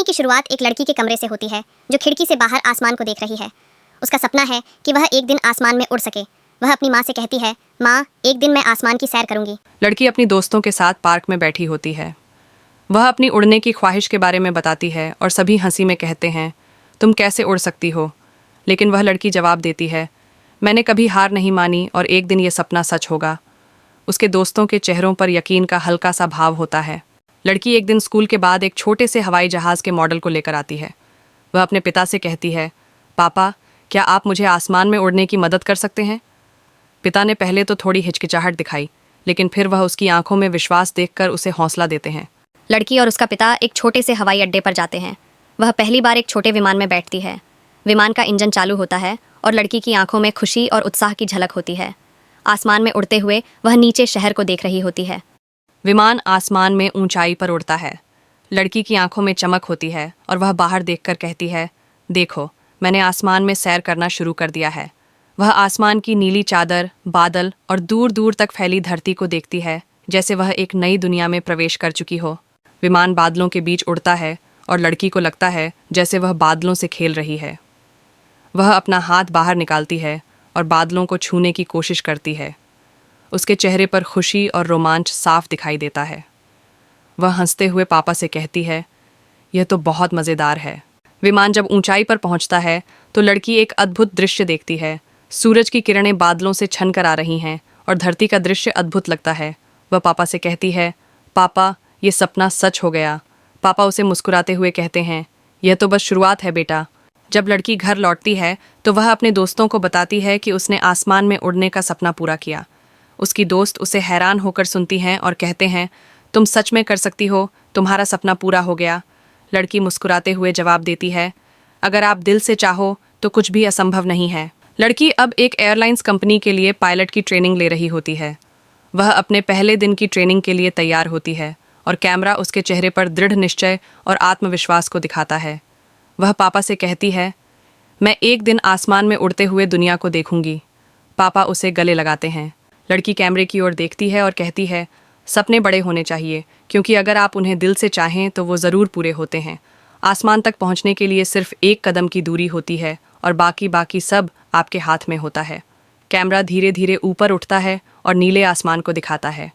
की शुरुआत एक लड़की के कमरे से होती है जो खिड़की से बाहर आसमान को देख रही है। उसका सपना है कि वह एक दिन आसमान में उड़ सके। वह अपनी माँ से कहती है, माँ, एक दिन मैं आसमान की सैर करूंगी। लड़की अपनी दोस्तों के साथ पार्क में बैठी होती है। वह अपनी उड़ने की ख्वाहिश के बारे में बताती है और सभी हंसी में कहते हैं, तुम कैसे उड़ सकती हो। लेकिन वह लड़की जवाब देती है, मैंने कभी हार नहीं मानी और एक दिन ये सपना सच होगा। उसके दोस्तों के चेहरों पर यकीन का हल्का सा भाव होता है। लड़की एक दिन स्कूल के बाद एक छोटे से हवाई जहाज़ के मॉडल को लेकर आती है। वह अपने पिता से कहती है, पापा, क्या आप मुझे आसमान में उड़ने की मदद कर सकते हैं। पिता ने पहले तो थोड़ी हिचकिचाहट दिखाई, लेकिन फिर वह उसकी आंखों में विश्वास देखकर उसे हौसला देते हैं। लड़की और उसका पिता एक छोटे से हवाई अड्डे पर जाते हैं। वह पहली बार एक छोटे विमान में बैठती है। विमान का इंजन चालू होता है और लड़की की आंखों में खुशी और उत्साह की झलक होती है। आसमान में उड़ते हुए वह नीचे शहर को देख रही होती है। विमान आसमान में ऊंचाई पर उड़ता है। लड़की की आंखों में चमक होती है और वह बाहर देखकर कहती है, देखो, मैंने आसमान में सैर करना शुरू कर दिया है। वह आसमान की नीली चादर, बादल और दूर दूर तक फैली धरती को देखती है, जैसे वह एक नई दुनिया में प्रवेश कर चुकी हो। विमान बादलों के बीच उड़ता है और लड़की को लगता है जैसे वह बादलों से खेल रही है। वह अपना हाथ बाहर निकालती है और बादलों को छूने की कोशिश करती है। उसके चेहरे पर खुशी और रोमांच साफ दिखाई देता है। वह हंसते हुए पापा से कहती है, यह तो बहुत मज़ेदार है। विमान जब ऊंचाई पर पहुंचता है तो लड़की एक अद्भुत दृश्य देखती है। सूरज की किरणें बादलों से छन कर आ रही हैं और धरती का दृश्य अद्भुत लगता है। वह पापा से कहती है, पापा, ये सपना सच हो गया। पापा उसे मुस्कुराते हुए कहते हैं, यह तो बस शुरुआत है बेटा। जब लड़की घर लौटती है तो वह अपने दोस्तों को बताती है कि उसने आसमान में उड़ने का सपना पूरा किया। उसकी दोस्त उसे हैरान होकर सुनती हैं और कहते हैं, तुम सच में कर सकती हो, तुम्हारा सपना पूरा हो गया। लड़की मुस्कुराते हुए जवाब देती है, अगर आप दिल से चाहो तो कुछ भी असंभव नहीं है। लड़की अब एक एयरलाइंस कंपनी के लिए पायलट की ट्रेनिंग ले रही होती है। वह अपने पहले दिन की ट्रेनिंग के लिए तैयार होती है और कैमरा उसके चेहरे पर दृढ़ निश्चय और आत्मविश्वास को दिखाता है। वह पापा से कहती है, मैं एक दिन आसमान में उड़ते हुए दुनिया को देखूंगी। पापा उसे गले लगाते हैं। लड़की कैमरे की ओर देखती है और कहती है, सपने बड़े होने चाहिए, क्योंकि अगर आप उन्हें दिल से चाहें तो वो ज़रूर पूरे होते हैं। आसमान तक पहुंचने के लिए सिर्फ एक कदम की दूरी होती है और बाकी सब आपके हाथ में होता है। कैमरा धीरे धीरे ऊपर उठता है और नीले आसमान को दिखाता है।